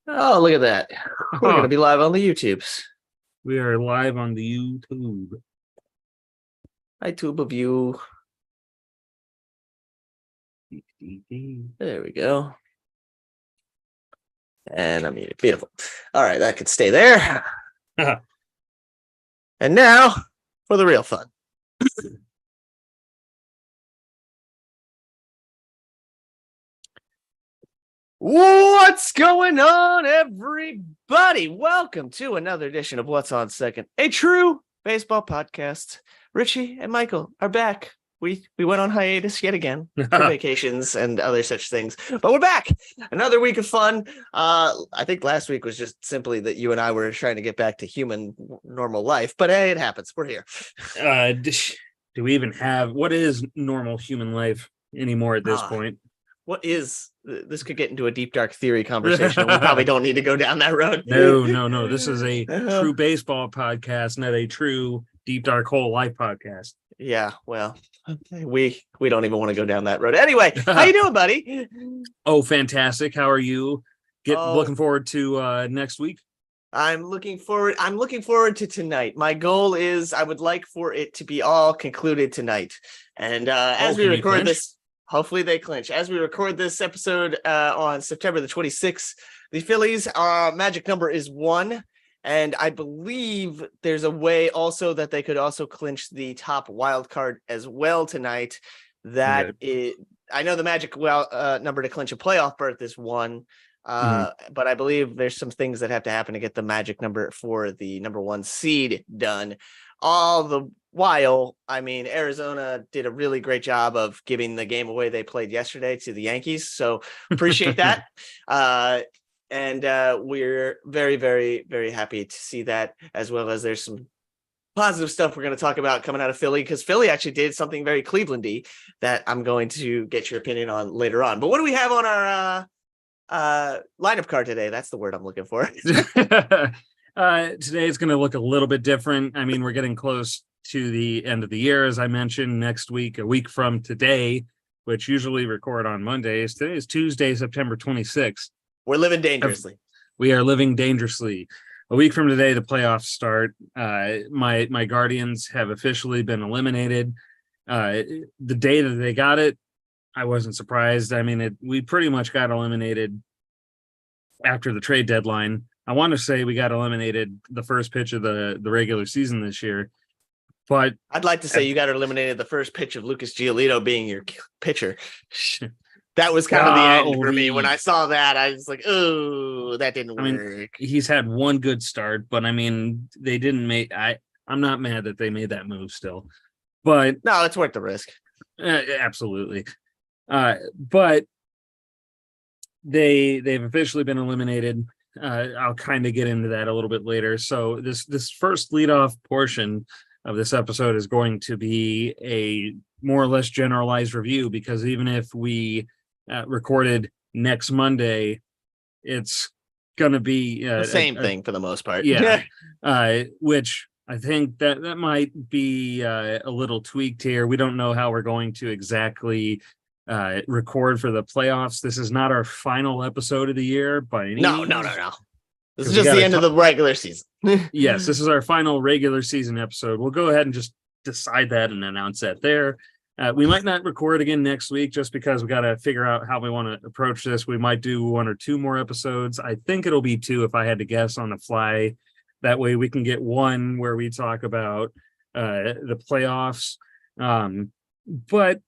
Oh, look at that. We're going to be live on the YouTubes. We are live on the YouTube. Hi, tube of you. There we go. And I mean, beautiful. All right, that could stay there. And now for the real fun. What's going on, everybody? Welcome to another edition of What's on Second, a true baseball podcast. Richie and Michael are back. We went on hiatus yet again for vacations and other such things, but we're back. Another week of fun. I think last week was just simply that you and I were trying to get back to human normal life, but hey, it happens. We're here. Do we even have what is normal human life anymore at this point? What is this? Could get into a deep dark theory conversation. We probably don't need to go down that road. No. This is a true baseball podcast, not a true deep dark hole life podcast. Yeah, well, we don't even want to go down that road. Anyway, how you doing, buddy? Oh, fantastic. How are you? Looking forward to next week. I'm looking forward to tonight. My goal is I would like for it to be all concluded tonight. And as we record this, hopefully they clinch. As we record this episode on September the 26th, the Phillies' magic number is 1. And I believe there's a way also that they could also clinch the top wild card as well tonight. I know the magic number to clinch a playoff berth is 1. But I believe there's some things that have to happen to get the magic number for the number 1 seed done. All the while, I mean, Arizona did a really great job of giving the game away they played yesterday to the Yankees. So appreciate that. And we're very, very, very happy to see that, as well as there's some positive stuff we're going to talk about coming out of Philly, because Philly actually did something very Cleveland-y that I'm going to get your opinion on later on. But what do we have on our lineup card today? That's the word I'm looking for. Today it's going to look a little bit different. I mean, we're getting close to the end of the year, as I mentioned. Next week, a week from today, which usually record on Mondays. Today is Tuesday, September 26th. We're living dangerously. We are living dangerously. A week from today, the playoffs start. My Guardians have officially been eliminated. The day that they got it, I wasn't surprised. I mean, we pretty much got eliminated after the trade deadline. I want to say we got eliminated the first pitch of the regular season this year. But I'd like to say you got eliminated the first pitch of Lucas Giolito being your pitcher. That was kind of the end for me. When I saw that, I was like, oh, that didn't work. Mean, he's had one good start, but I mean, they didn't make... I'm not mad that they made that move still. But no, it's worth the risk. Absolutely. But they've officially been eliminated. I'll kind of get into that a little bit later. So this first leadoff portion of this episode is going to be a more or less generalized review, because even if we recorded next Monday, it's going to be the same thing for the most part. Yeah. Which I think that might be a little tweaked here. We don't know how we're going to exactly record for the playoffs. This is not our final episode of the year by any means. No. This is just the end of the regular season. Yes, this is our final regular season episode. We'll go ahead and just decide that and announce that there. We might not record again next week just because we got to figure out how we want to approach this. We might do 1 or 2 more episodes. I think it'll be 2 if I had to guess on the fly. That way we can get 1 where we talk about the playoffs. But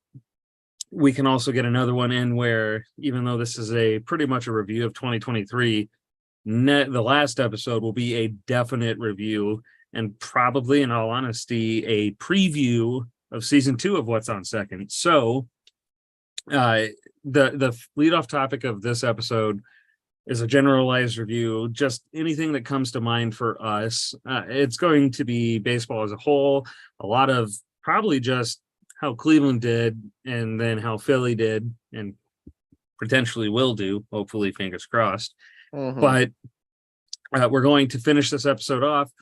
we can also get another one in where, even though this is pretty much a review of 2023, the last episode will be a definite review, and probably, in all honesty, a preview of season 2 of What's on Second. So the leadoff topic of this episode is a generalized review, just anything that comes to mind for us. It's going to be baseball as a whole, a lot of probably just how Cleveland did, and then how Philly did, and potentially will do, hopefully, fingers crossed. Mm-hmm. But we're going to finish this episode off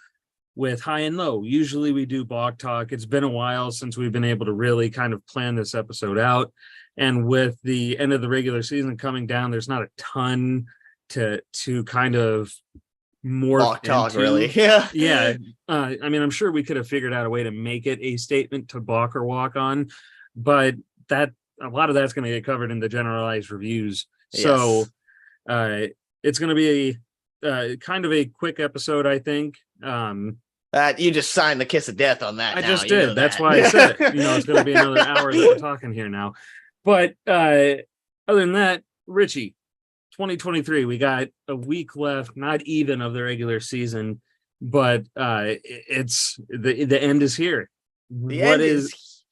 with high and low. Usually we do block talk. It's been a while since we've been able to really kind of plan this episode out. And with the end of the regular season coming down, there's not a ton to kind of morph talk into. Really. Yeah. Yeah. I mean, I'm sure we could have figured out a way to make it a statement to balk or walk on, but that a lot of that's going to get covered in the generalized reviews. So it's going to be kind of a quick episode, I think. You just signed the kiss of death on that. I now. just You did. know That's that. why I said it. It's going to be another hour that we're talking here now. But other than that, Richie, 2023, we got a week left, not even of the regular season, but it's the end is here. The end is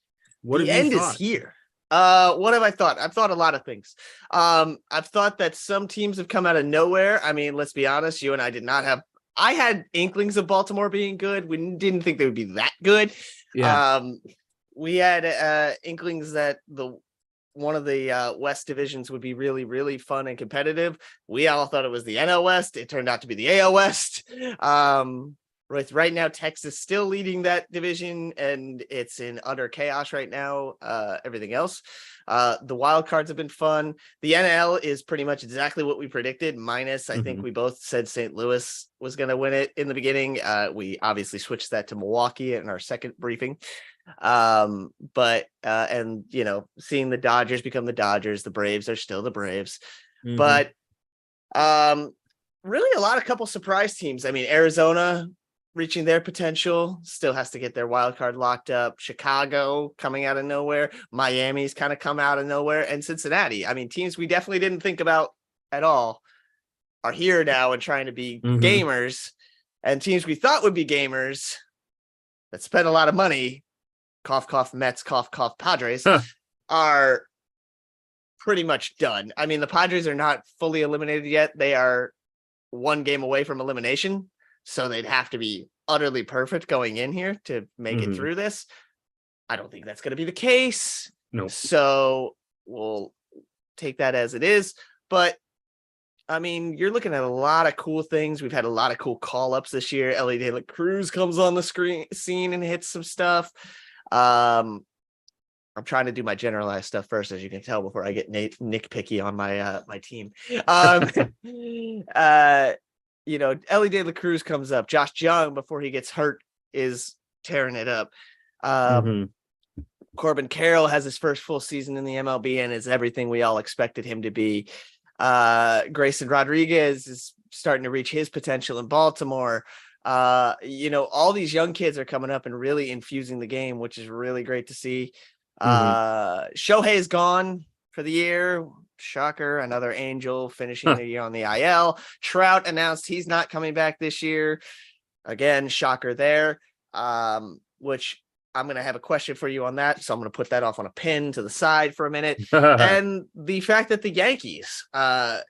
thought? here. What have I thought? I've thought a lot of things. I've thought that some teams have come out of nowhere. I mean, let's be honest, you and I did not have. I had inklings of Baltimore being good. We didn't think they would be that good. Yeah. We had inklings that one of the West divisions would be really, really fun and competitive. We all thought it was the NL West. It turned out to be the AL West. Right now, Texas still leading that division, and it's in utter chaos right now. Everything else, the wild cards have been fun. The NL is pretty much exactly what we predicted. Minus, I think we both said St. Louis was going to win it in the beginning. We obviously switched that to Milwaukee in our second briefing. But seeing the Dodgers become the Dodgers, the Braves are still the Braves. But really a couple surprise teams. I mean, Arizona reaching their potential, still has to get their wild card locked up. Chicago coming out of nowhere. Miami's kind of come out of nowhere, and Cincinnati. I mean, teams we definitely didn't think about at all are here now and trying to be gamers, and teams we thought would be gamers that spent a lot of money, cough, cough, Mets, cough, cough, Padres, are pretty much done. I mean, the Padres are not fully eliminated yet. They are one game away from elimination. So they'd have to be utterly perfect going in here to make it through this. I don't think that's going to be the case. No. So we'll take that as it is. But I mean, you're looking at a lot of cool things. We've had a lot of cool call-ups this year. Elly De La Cruz comes on the scene and hits some stuff. I'm trying to do my generalized stuff first, as you can tell, before I get nitpicky on my team. Elly De La Cruz comes up. Josh Jung, before he gets hurt, is tearing it up. Corbin Carroll has his first full season in the MLB and is everything we all expected him to be. Grayson Rodriguez is starting to reach his potential in Baltimore. All these young kids are coming up and really infusing the game, which is really great to see. Shohei is gone for the year. Shocker, another Angel finishing the year on the IL. Trout announced he's not coming back this year. Again, shocker there. Which I'm going to have a question for you on that. So I'm going to put that off on a pin to the side for a minute. And the fact that the Yankees, having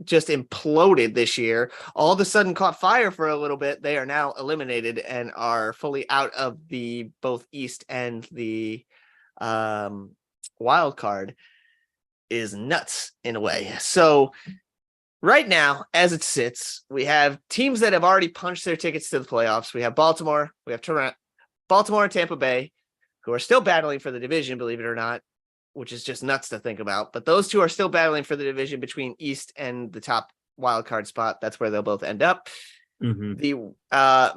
just imploded this year, all of a sudden caught fire for a little bit. They are now eliminated and are fully out of the both East and the wild card is nuts in a way. So right now, as it sits, we have teams that have already punched their tickets to the playoffs. We have Baltimore, we have Toronto, Baltimore and Tampa Bay, who are still battling for the division, believe it or not, which is just nuts to think about. But those two are still battling for the division between East and the top wild card spot. That's where they'll both end up. The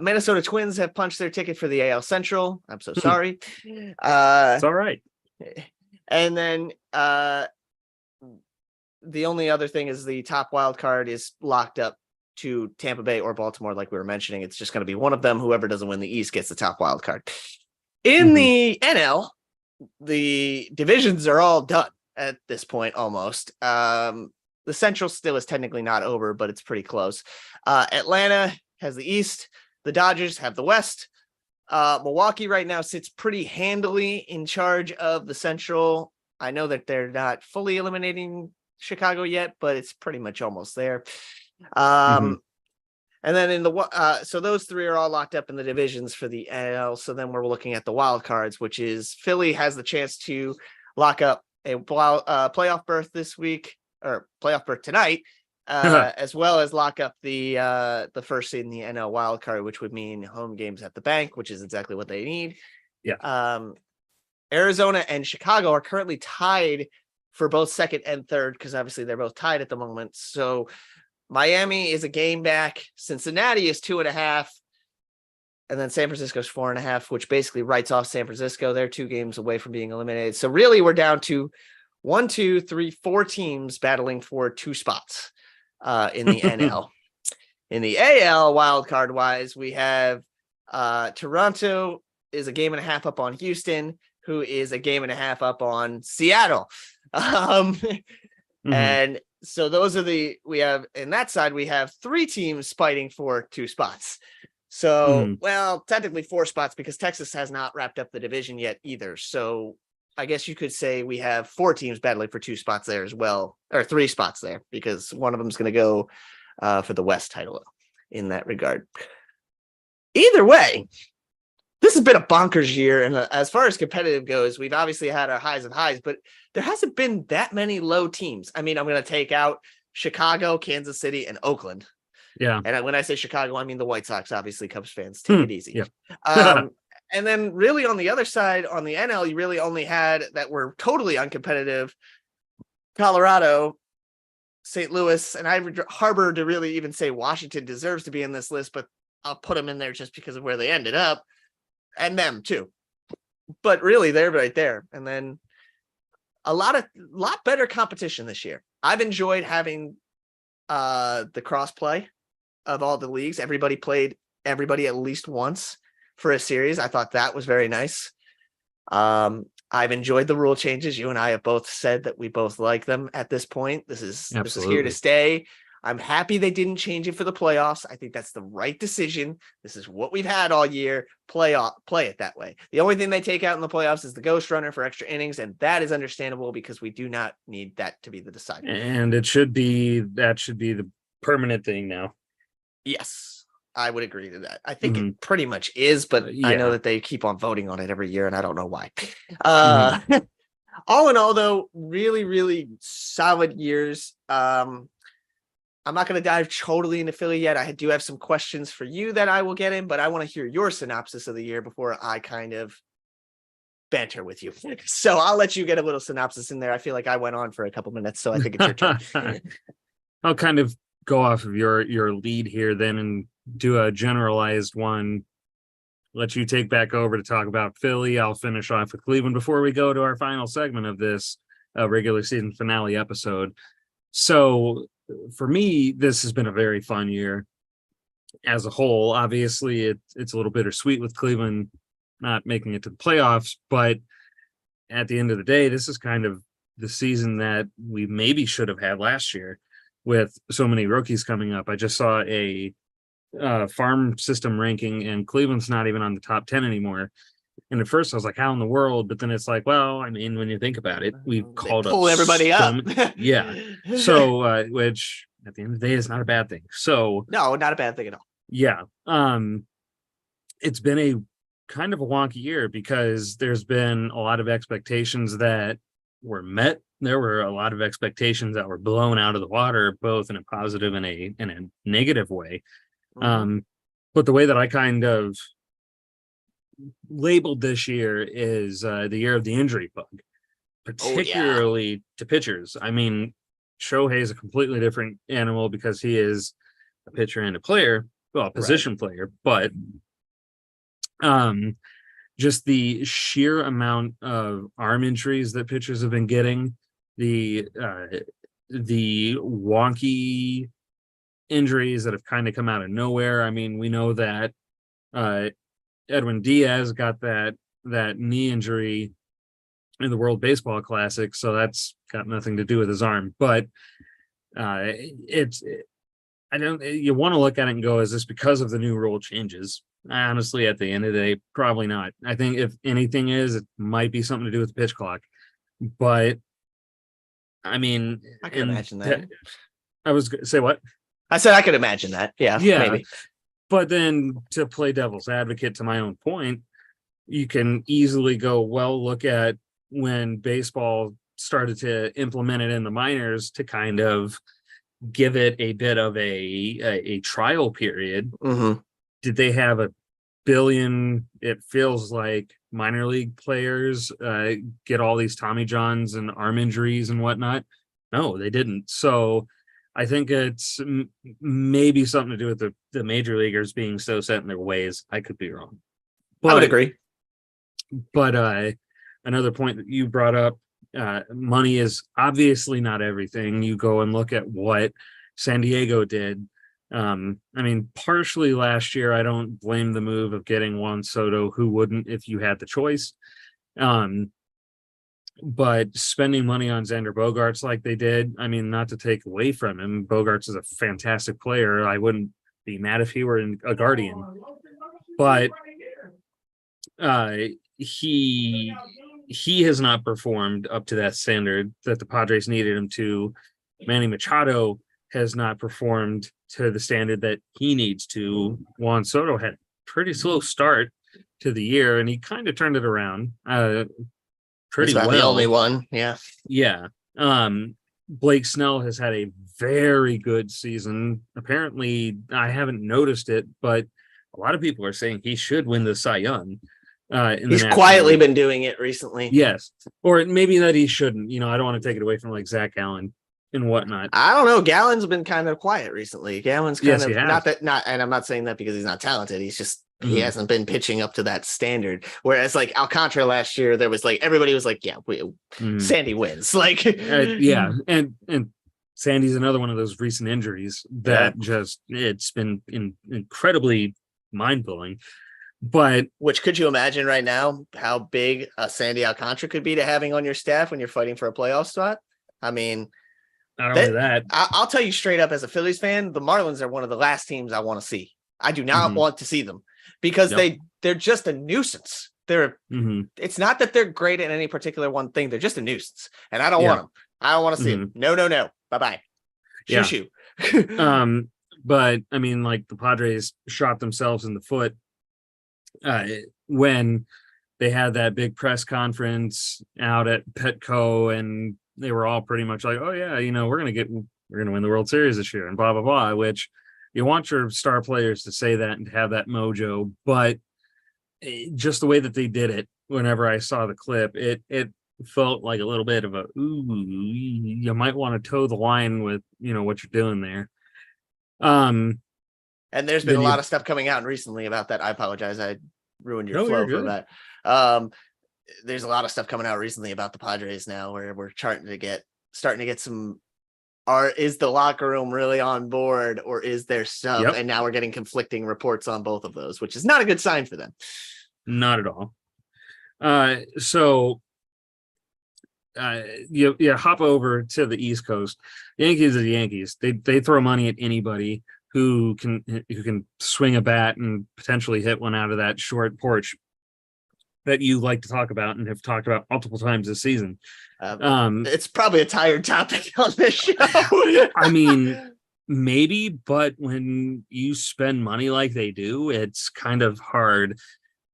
Minnesota Twins have punched their ticket for the AL Central. I'm so sorry. It's all right. And then the only other thing is the top wild card is locked up to Tampa Bay or Baltimore, like we were mentioning. It's just going to be one of them. Whoever doesn't win the East gets the top wild card. In the NL, the divisions are all done at this point almost. The Central still is technically not over, but it's pretty close. Atlanta has the East. The Dodgers have the West. Milwaukee right now sits pretty handily in charge of the Central. I know that they're not fully eliminating Chicago yet, but it's pretty much almost there. And then in the so those three are all locked up in the divisions for the NL. So then we're looking at the wild cards, which is Philly has the chance to lock up a playoff berth this week, or playoff berth tonight, as well as lock up the first seed in the NL wild card, which would mean home games at the bank, which is exactly what they need. Yeah. Arizona and Chicago are currently tied for both second and third, because obviously they're both tied at the moment. So Miami is a game back. Cincinnati is 2.5. And then San Francisco's 4.5, which basically writes off San Francisco. They're 2 games away from being eliminated. So really we're down to 1, 2, 3, 4 teams battling for 2 spots in the NL. In the AL, wild card wise, we have Toronto is a game and a half up on Houston, who is a game and a half up on Seattle. And so those are we have in that side, we have 3 teams fighting for 2 spots. So, well, technically 4 spots because Texas has not wrapped up the division yet either. So I guess you could say we have 4 teams battling for 2 spots there as well, or 3 spots there, because one of them is going to go for the West title in that regard. Either way, this has been a bonkers year. And as far as competitive goes, we've obviously had our highs of highs, but there hasn't been that many low teams. I mean, I'm going to take out Chicago, Kansas City, and Oakland. Yeah. And when I say Chicago, I mean the White Sox, obviously. Cubs fans, take it easy. Yeah. And then really on the other side, on the NL, you really only had that were totally uncompetitive. Colorado, St. Louis, and I harbor to really even say Washington deserves to be in this list, but I'll put them in there just because of where they ended up. And them too. But really, they're right there. And then a lot better competition this year. I've enjoyed having the cross play of all the leagues. Everybody played everybody at least once for a series. I thought that was very nice. I've enjoyed the rule changes. You and I have both said that we both like them at this point. This is here to stay. I'm happy they didn't change it for the playoffs. I think that's the right decision. This is what we've had all year. Play it that way. The only thing they take out in the playoffs is the ghost runner for extra innings, and that is understandable because we do not need that to be the decider. And that should be the permanent thing now. Yes, I would agree to that. I think it pretty much is, but I know that they keep on voting on it every year, and I don't know why. All in all, though, really, really solid years. I'm not going to dive totally into Philly yet. I do have some questions for you that I will get in, but I want to hear your synopsis of the year before I kind of banter with you. So I'll let you get a little synopsis in there. I feel like I went on for a couple minutes, so I think it's your turn. I'll kind of go off of your lead here then and do a generalized one. Let you take back over to talk about Philly. I'll finish off with Cleveland before we go to our final segment of this regular season finale episode. So for me, this has been a very fun year as a whole. Obviously, it's a little bittersweet with Cleveland not making it to the playoffs, but at the end of the day, this is kind of the season that we maybe should have had last year with so many rookies coming up. I just saw a farm system ranking, and Cleveland's not even on the top 10 anymore. And at first I was like, how in the world? But then it's like, well, I mean, when you think about it, we've called pull everybody up. Yeah. So, which at the end of the day is not a bad thing. So no, not a bad thing at all. Yeah. It's been a kind of a wonky year because there's been a lot of expectations that were met. There were a lot of expectations that were blown out of the water, both in a positive and a negative way. But the way that I kind of labeled this year is the year of the injury bug, particularly to pitchers. I mean, Shohei is a completely different animal because he is a pitcher and a player, well, a position player, but just the sheer amount of arm injuries that pitchers have been getting, the wonky injuries that have kind of come out of nowhere. I mean, we know that Edwin Diaz got that knee injury in the World Baseball Classic, so that's got nothing to do with his arm. But you want to look at it and go, is this because of the new rule changes? Honestly, at the end of the day, probably not. I think if anything it might be something to do with the pitch clock. But I mean, I can imagine that. I was say what? I said I could imagine that. Yeah, maybe. But then to play devil's advocate to my own point, you can easily go, well, look at when baseball started to implement it in the minors to kind of give it a bit of a trial period. Did they have a billion, it feels like minor league players get all these Tommy Johns and arm injuries and whatnot. No, they didn't. So I think it's maybe something to do with the major leaguers being so set in their ways. I could be wrong. But, I would agree. But another point that you brought up, money is obviously not everything. You go and look at what San Diego did. I mean, partially last year, I don't blame the move of getting Juan Soto, who wouldn't if you had the choice. But spending money on Xander Bogaerts like they did, I mean, not to take away from him, Bogaerts is a fantastic player. I wouldn't be mad if he were a Guardian, but he has not performed up to that standard that the Padres needed him to. Manny Machado has not performed to the standard that he needs to. Juan Soto had a pretty slow start to the year, and he kind of turned it around pretty well. The only one, yeah. Blake Snell has had a very good season. Apparently, I haven't noticed it, but a lot of people are saying he should win the Cy Young. He's quietly been doing it recently. Yes, or maybe that he shouldn't. You know, I don't want to take it away from like Zach Gallen and whatnot. I don't know. Gallen's been kind of quiet recently. Gallen's kind of and I'm not saying that because he's not talented. He's just he hasn't been pitching up to that standard. Whereas like Alcantara last year, there was like everybody was like, yeah, Sandy wins. Like yeah, and Sandy's another one of those recent injuries that just it's been incredibly mind-blowing. But which could you imagine right now how big a Sandy Alcantara could be to having on your staff when you're fighting for a playoff spot? I mean, not only that, I'll tell you straight up as a Phillies fan, the Marlins are one of the last teams I want to see. I do not want to see them because they're just a nuisance. It's not that they're great at any particular one thing. They're just a nuisance, and I don't want them. I don't want to see them. No. Bye-bye. Shoo. But I mean, like the Padres shot themselves in the foot when they had that big press conference out at Petco, and they were all pretty much like, oh yeah, you know, we're going to win the World Series this year and blah, blah, blah, which you want your star players to say that and to have that mojo. But just the way that they did it, whenever I saw the clip, it felt like a little bit of you might want to toe the line with, you know, what you're doing there. And there's been a lot of stuff coming out recently about that. I apologize. I ruined your flow for that. There's a lot of stuff coming out recently about the Padres now where we're starting to get some, is the locker room really on board or is there stuff? And now we're getting conflicting reports on both of those, which is not a good sign for them. Not at all. So you hop over to the East Coast. Yankees are the Yankees. They throw money at anybody who can swing a bat and potentially hit one out of that short porch that you like to talk about and have talked about multiple times this season. It's probably a tired topic on this show. I mean, maybe, but when you spend money like they do, it's kind of hard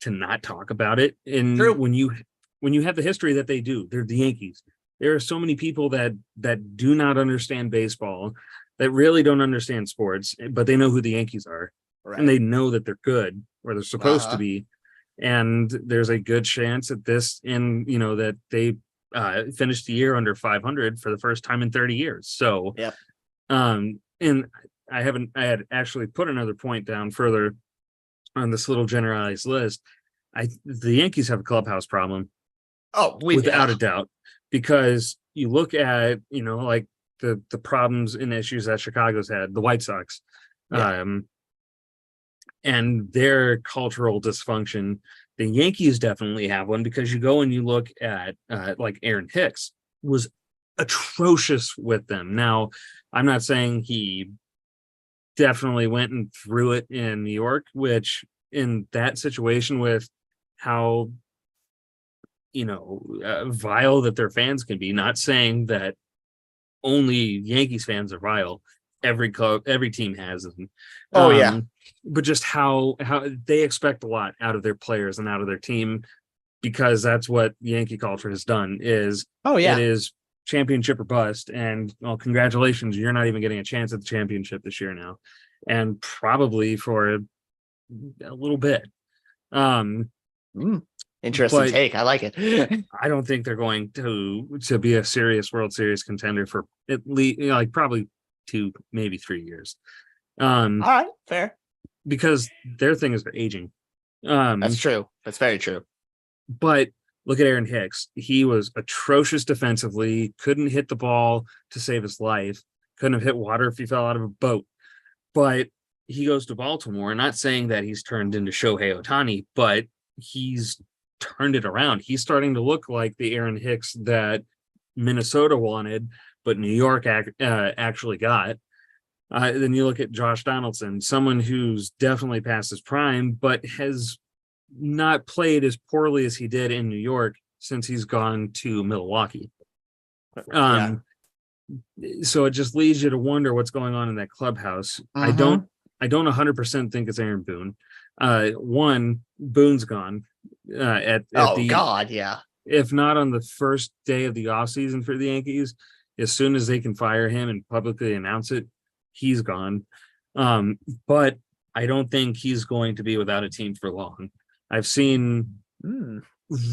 to not talk about it. And when you have the history that they do, they're the Yankees. There are so many people that do not understand baseball, that really don't understand sports, but they know who the Yankees are, and they know that they're good or they're supposed to be. And there's a good chance at this, that they finished the year under 500 for the first time in 30 years. So, and I had actually put another point down further on this little generalized list. The Yankees have a clubhouse problem. Oh, without a doubt, because you look at, like the problems and issues that Chicago's had, the White Sox, and their cultural dysfunction. The Yankees definitely have one, because you go and you look at like Aaron Hicks was atrocious with them. Now, I'm not saying he definitely went and threw it in New York, which in that situation with how vile that their fans can be, not saying that only Yankees fans are vile, every team has them. But just how they expect a lot out of their players and out of their team, because that's what Yankee culture has done. It is championship or bust, and well, congratulations, you're not even getting a chance at the championship this year now, and probably for a little bit. Interesting take. I like it. I don't think they're going to be a serious World Series contender for at least like probably 2, maybe 3 years. All right, fair. Because their thing is aging. That's true. That's very true. But look at Aaron Hicks. He was atrocious defensively, couldn't hit the ball to save his life, couldn't have hit water if he fell out of a boat. But he goes to Baltimore, not saying that he's turned into Shohei Ohtani, but he's turned it around. He's starting to look like the Aaron Hicks that Minnesota wanted, but New York actually got. Then you look at Josh Donaldson, someone who's definitely past his prime, but has not played as poorly as he did in New York since he's gone to Milwaukee. So it just leads you to wonder what's going on in that clubhouse. I don't 100% think it's Aaron Boone. One, Boone's gone. If not on the first day of the offseason for the Yankees, as soon as they can fire him and publicly announce it, he's gone. But I don't think he's going to be without a team for long. I've seen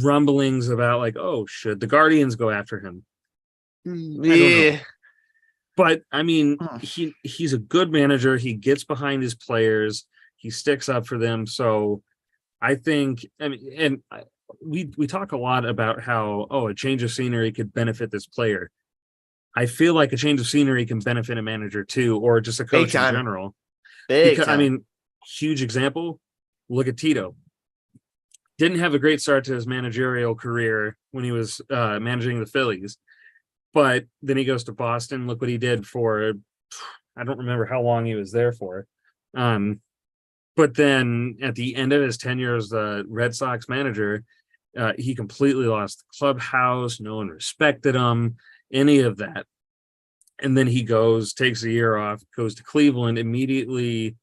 rumblings about like, oh, should the Guardians go after him? Yeah. But I mean, he's a good manager. He gets behind his players. He sticks up for them. So I think, we talk a lot about how, a change of scenery could benefit this player. I feel like a change of scenery can benefit a manager too, or just a coach in general. Huge example, look at Tito. Didn't have a great start to his managerial career when he was managing the Phillies. But then he goes to Boston. Look what he did for, I don't remember how long he was there for. But then at the end of his tenure as the Red Sox manager, he completely lost the clubhouse. No one respected him, any of that. And then he takes a year off, goes to Cleveland immediately.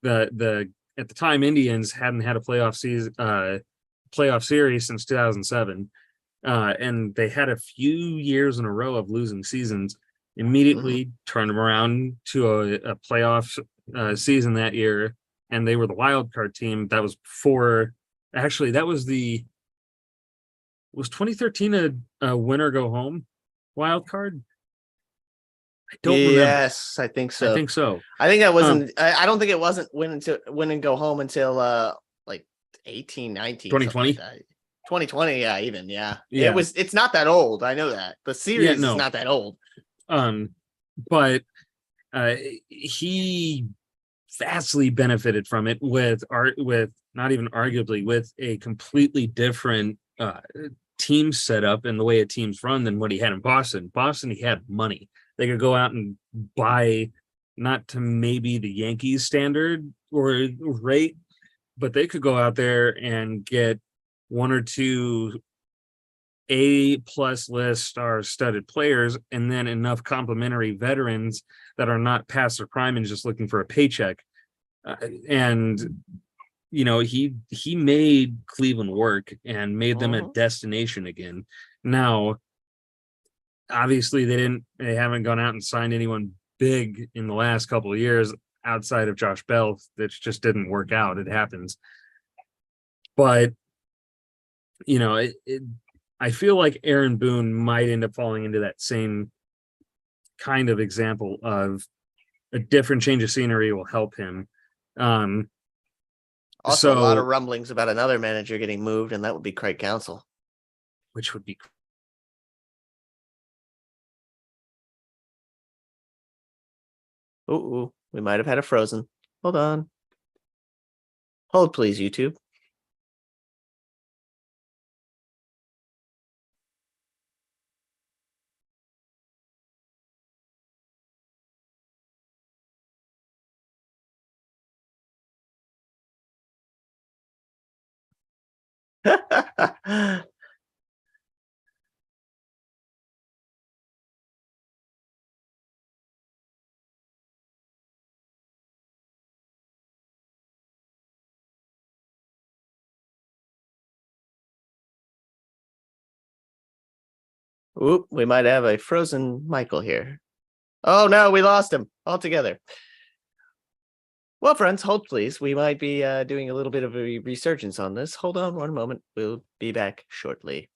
At the time, Indians hadn't had a playoff series since 2007. And they had a few years in a row of losing seasons. Immediately turned them around to a playoff season that year, and they were the wild card team. That was before. Actually, was 2013 a win or go home wild card? I don't remember. Yes, I think so. I think so. I think that wasn't. I don't think it wasn't win and go home until like 18, 19, 2020. 2020, yeah. It's not that old. I know that the series is not that old. But he vastly benefited from it with not even arguably with a completely different team setup and the way a team's run than what he had in Boston. Boston, he had money. They could go out and buy, not to maybe the Yankees standard or rate, but they could go out there and get 1 or 2 A+ list star-studded players, and then enough complimentary veterans that are not past their prime and just looking for a paycheck. He made Cleveland work and made them a destination again. Now, obviously, they haven't gone out and signed anyone big in the last couple of years outside of Josh Bell. That just didn't work out. It happens. But I feel like Aaron Boone might end up falling into that same kind of example of a different change of scenery will help him. Also, a lot of rumblings about another manager getting moved, and that would be Craig Counsell. Which would be... Ooh, we might have had a frozen. Hold on. Hold, please, YouTube. Oop, we might have a frozen Michael here. Oh no, we lost him altogether. Well, friends, hold please. We might be doing a little bit of a resurgence on this. Hold on one moment. We'll be back shortly.